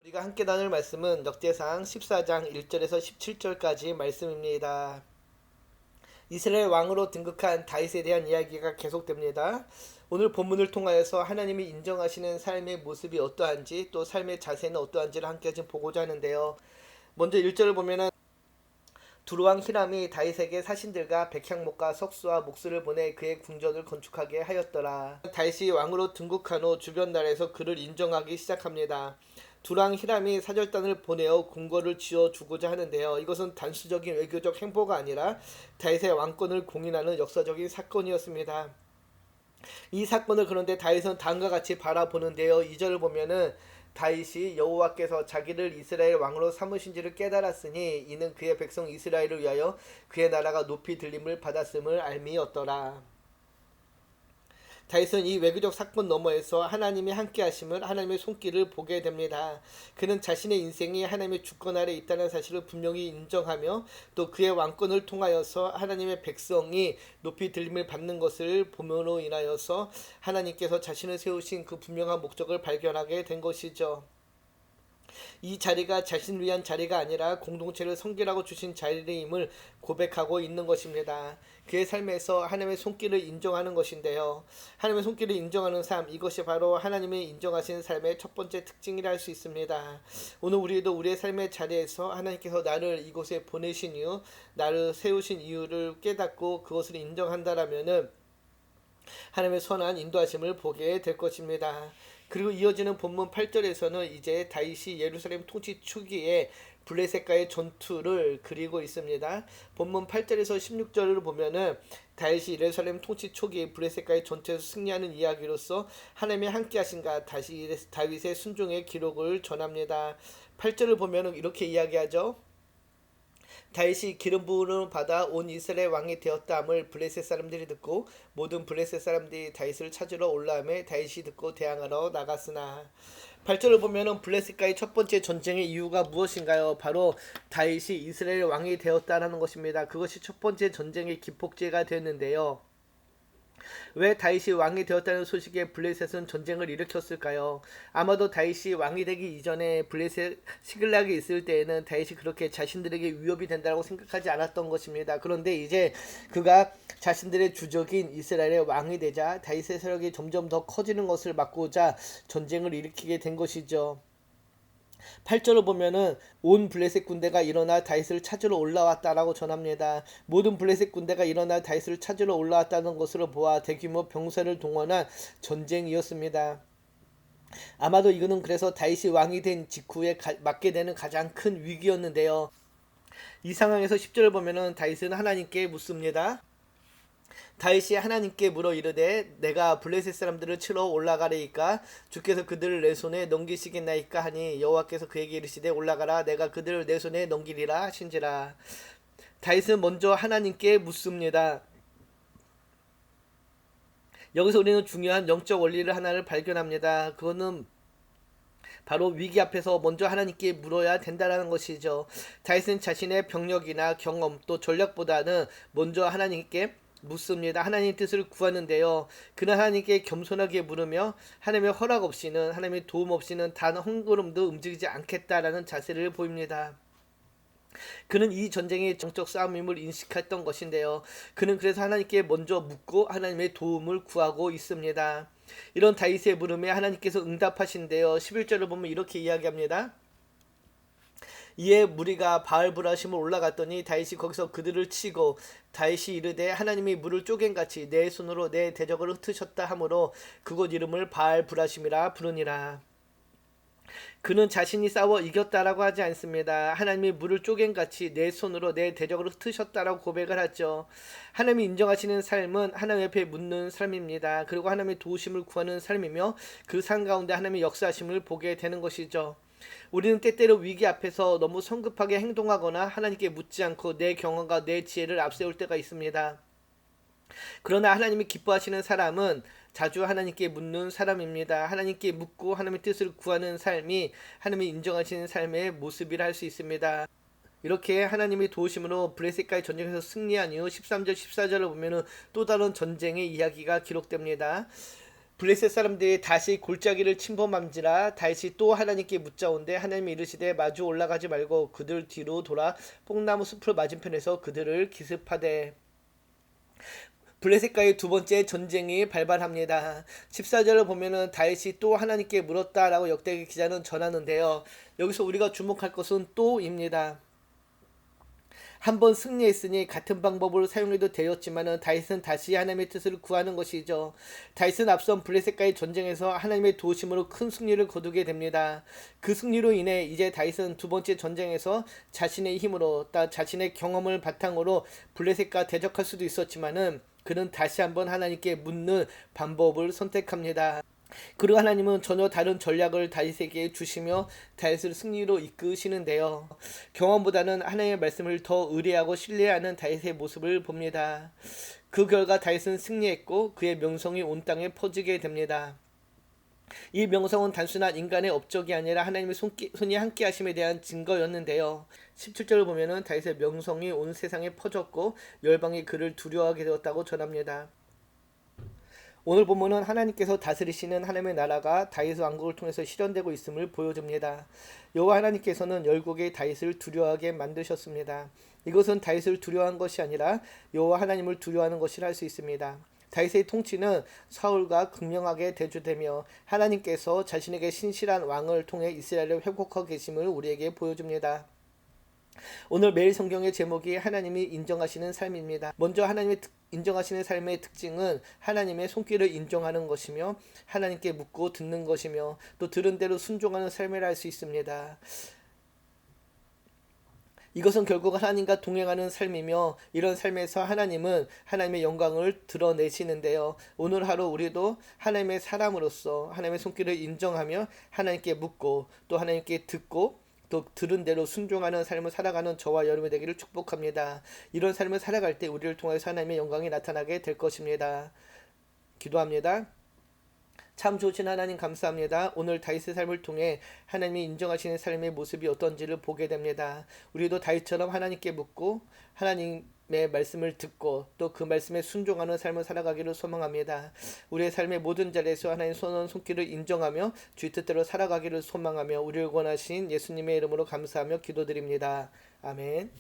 우리가 함께 나눌 말씀은 역대상 14장 1절에서 17절까지 말씀입니다. 이스라엘 왕으로 등극한 다윗에 대한 이야기가 계속됩니다. 오늘 본문을 통하여서 하나님이 인정하시는 삶의 모습이 어떠한지 또 삶의 자세는 어떠한지를 함께 좀 보고자 하는데요. 먼저 1절을 보면은 두루왕 히람이 다윗에게 사신들과 백향목과 석수와 목수를 보내 그의 궁전을 건축하게 하였더라. 다윗이 왕으로 등극한 후 주변 나라에서 그를 인정하기 시작합니다. 두루왕 히람이 사절단을 보내어 궁궐을 지어주고자 하는데요. 이것은 단수적인 외교적 행보가 아니라 다윗의 왕권을 공인하는 역사적인 사건이었습니다. 이 사건을 그런데 다윗은 다음과 같이 바라보는데요. 2절을 보면은 다윗이 여호와께서 자기를 이스라엘 왕으로 삼으신지를 깨달았으니 이는 그의 백성 이스라엘을 위하여 그의 나라가 높이 들림을 받았음을 알미였더라. 다윗은 이 외교적 사건 너머에서 하나님의 함께하심을, 하나님의 손길을 보게 됩니다. 그는 자신의 인생이 하나님의 주권 아래 있다는 사실을 분명히 인정하며 또 그의 왕권을 통하여서 하나님의 백성이 높이 들림을 받는 것을 봄으로 인하여서 하나님께서 자신을 세우신 그 분명한 목적을 발견하게 된 것이죠. 이 자리가 자신을 위한 자리가 아니라 공동체를 성결하고 주신 자리임을 고백하고 있는 것입니다. 그의 삶에서 하나님의 손길을 인정하는 것인데요. 하나님의 손길을 인정하는 삶, 이것이 바로 하나님의 인정하시는 삶의 첫 번째 특징이라 할 수 있습니다. 오늘 우리도 우리의 삶의 자리에서 하나님께서 나를 이곳에 보내신 이유, 나를 세우신 이유를 깨닫고 그것을 인정한다라면은 하나님의 선한 인도하심을 보게 될 것입니다. 그리고 이어지는 본문 8절에서는 이제 다윗이 예루살렘 통치 초기에 블레셋과의 전투를 그리고 있습니다. 본문 8절에서 16절을 보면은 다윗이 예루살렘 통치 초기 블레셋과의 전투에서 승리하는 이야기로서 하나님의 함께하신가 다윗의 순종의 기록을 전합니다. 8절을 보면은 이렇게 이야기하죠. 다윗이 기름 부음을 받아 온 이스라엘 왕이 되었다함을 블레셋 사람들이 듣고 모든 블레셋 사람들이 다윗을 찾으러 올라오매 다윗이 듣고 대항하러 나갔으나 8절을 보면은 블레셋과의 첫 번째 전쟁의 이유가 무엇인가요? 바로 다윗이 이스라엘 왕이 되었다라는 것입니다. 그것이 첫 번째 전쟁의 기폭제가 되었는데요. 왜 다윗이 왕이 되었다는 소식에 블레셋은 전쟁을 일으켰을까요? 아마도 다윗이 왕이 되기 이전에 블레셋 시글락이 있을 때에는 다윗이 그렇게 자신들에게 위협이 된다고 생각하지 않았던 것입니다. 그런데 이제 그가 자신들의 주적인 이스라엘의 왕이 되자 다윗의 세력이 점점 더 커지는 것을 막고자 전쟁을 일으키게 된 것이죠. 8절을 보면은 온 블레셋 군대가 일어나 다윗을 찾으러 올라왔다라고 전합니다. 모든 블레셋 군대가 일어나 다윗을 찾으러 올라왔다는 것으로 보아 대규모 병사를 동원한 전쟁이었습니다. 아마도 이거는 그래서 다윗이 왕이 된 직후에 맞게 되는 가장 큰 위기였는데요. 이 상황에서 10절을 보면은 다윗은 하나님께 묻습니다. 다윗이 하나님께 물어 이르되 내가 블레셋 사람들을 치러 올라가리이까 주께서 그들을 내 손에 넘기시겠나이까 하니 여호와께서 그에게 이르시되 올라가라 내가 그들을 내 손에 넘기리라 하신지라. 다윗은 먼저 하나님께 묻습니다. 여기서 우리는 중요한 영적 원리를 하나를 발견합니다. 그거는 바로 위기 앞에서 먼저 하나님께 물어야 된다는 것이죠. 다윗은 자신의 병력이나 경험 또 전략보다는 먼저 하나님께 묻습니다. 하나님의 뜻을 구하는데요. 그는 하나님께 겸손하게 물으며 하나님의 허락 없이는 하나님의 도움 없이는 단 한 걸음도 움직이지 않겠다라는 자세를 보입니다. 그는 이 전쟁의 정적 싸움임을 인식했던 것인데요. 그는 그래서 하나님께 먼저 묻고 하나님의 도움을 구하고 있습니다. 이런 다윗의 물음에 하나님께서 응답하신대요. 11절을 보면 이렇게 이야기합니다. 이에 무리가 바알브라심을 올라갔더니 다윗이 거기서 그들을 치고 다윗이 이르되 하나님이 물을 쪼갠같이 내 손으로 내 대적을 흩으셨다 하므로 그곳 이름을 바알브라심이라 부르니라. 그는 자신이 싸워 이겼다라고 하지 않습니다. 하나님이 물을 쪼갠같이 내 손으로 내 대적을 흩으셨다라고 고백을 하죠. 하나님이 인정하시는 삶은 하나님 옆에 묻는 삶입니다. 그리고 하나님의 도우심을 구하는 삶이며 그 삶 가운데 하나님의 역사하심을 보게 되는 것이죠. 우리는 때때로 위기 앞에서 너무 성급하게 행동하거나 하나님께 묻지 않고 내 경험과 내 지혜를 앞세울 때가 있습니다. 그러나 하나님이 기뻐하시는 사람은 자주 하나님께 묻는 사람입니다. 하나님께 묻고 하나님의 뜻을 구하는 삶이 하나님이 인정하시는 삶의 모습이라 할 수 있습니다. 이렇게 하나님의 도우심으로 블레셋과의 전쟁에서 승리한 이후 13절 14절을 보면은 또 다른 전쟁의 이야기가 기록됩니다. 블레셋 사람들이 다시 골짜기를 침범함지라 다윗이 또 하나님께 묻자온데 하나님이 이르시되 마주 올라가지 말고 그들 뒤로 돌아 뽕나무 숲을 맞은편에서 그들을 기습하되. 블레셋과의 두 번째 전쟁이 발발합니다. 14절을 보면은 다윗이 또 하나님께 물었다라고 역대 기자는 전하는데요. 여기서 우리가 주목할 것은 또입니다. 한번 승리했으니 같은 방법으로 사용해도 되었지만은 다윗은 다시 하나님의 뜻을 구하는 것이죠. 다윗은 앞선 블레셋과의 전쟁에서 하나님의 도우심으로 큰 승리를 거두게 됩니다. 그 승리로 인해 이제 다윗은 두 번째 전쟁에서 자신의 힘으로 자신의 경험을 바탕으로 블레셋과 대적할 수도 있었지만은 그는 다시 한번 하나님께 묻는 방법을 선택합니다. 그리고 하나님은 전혀 다른 전략을 다윗에게 주시며 다윗을 승리로 이끄시는데요. 경험보다는 하나님의 말씀을 더 의뢰하고 신뢰하는 다윗의 모습을 봅니다. 그 결과 다윗은 승리했고 그의 명성이 온 땅에 퍼지게 됩니다. 이 명성은 단순한 인간의 업적이 아니라 하나님의 손이 함께 하심에 대한 증거였는데요. 17절을 보면은 다윗의 명성이 온 세상에 퍼졌고 열방이 그를 두려워하게 되었다고 전합니다. 오늘 본문은 하나님께서 다스리시는 하나님의 나라가 다윗 왕국을 통해서 실현되고 있음을 보여줍니다. 여호와 하나님께서는 열국의 다윗을 두려워하게 만드셨습니다. 이것은 다윗을 두려워한 것이 아니라 여호와 하나님을 두려워하는 것이라 할 수 있습니다. 다윗의 통치는 사울과 극명하게 대조되며 하나님께서 자신에게 신실한 왕을 통해 이스라엘을 회복하고 계심을 우리에게 보여줍니다. 오늘 매일 성경의 제목이 하나님이 인정하시는 삶입니다. 먼저 하나님의 인정하시는 삶의 특징은 하나님의 손길을 인정하는 것이며 하나님께 묻고 듣는 것이며 또 들은 대로 순종하는 삶이라 할 수 있습니다. 이것은 결국 하나님과 동행하는 삶이며 이런 삶에서 하나님은 하나님의 영광을 드러내시는데요. 오늘 하루 우리도 하나님의 사람으로서 하나님의 손길을 인정하며 하나님께 묻고 또 하나님께 듣고 또 들은 대로 순종하는 삶을 살아가는 저와 여러분이 되기를 축복합니다. 이런 삶을 살아갈 때 우리를 통해서 하나님의 영광이 나타나게 될 것입니다. 기도합니다. 참 좋으신 하나님 감사합니다. 오늘 다윗의 삶을 통해 하나님이 인정하시는 삶의 모습이 어떤지를 보게 됩니다. 우리도 다윗처럼 하나님께 묻고 하나님의 말씀을 듣고 또 그 말씀에 순종하는 삶을 살아가기를 소망합니다. 우리의 삶의 모든 자리에서 하나님 손길을 인정하며 주의 뜻대로 살아가기를 소망하며 우리를 원하신 예수님의 이름으로 감사하며 기도드립니다. 아멘.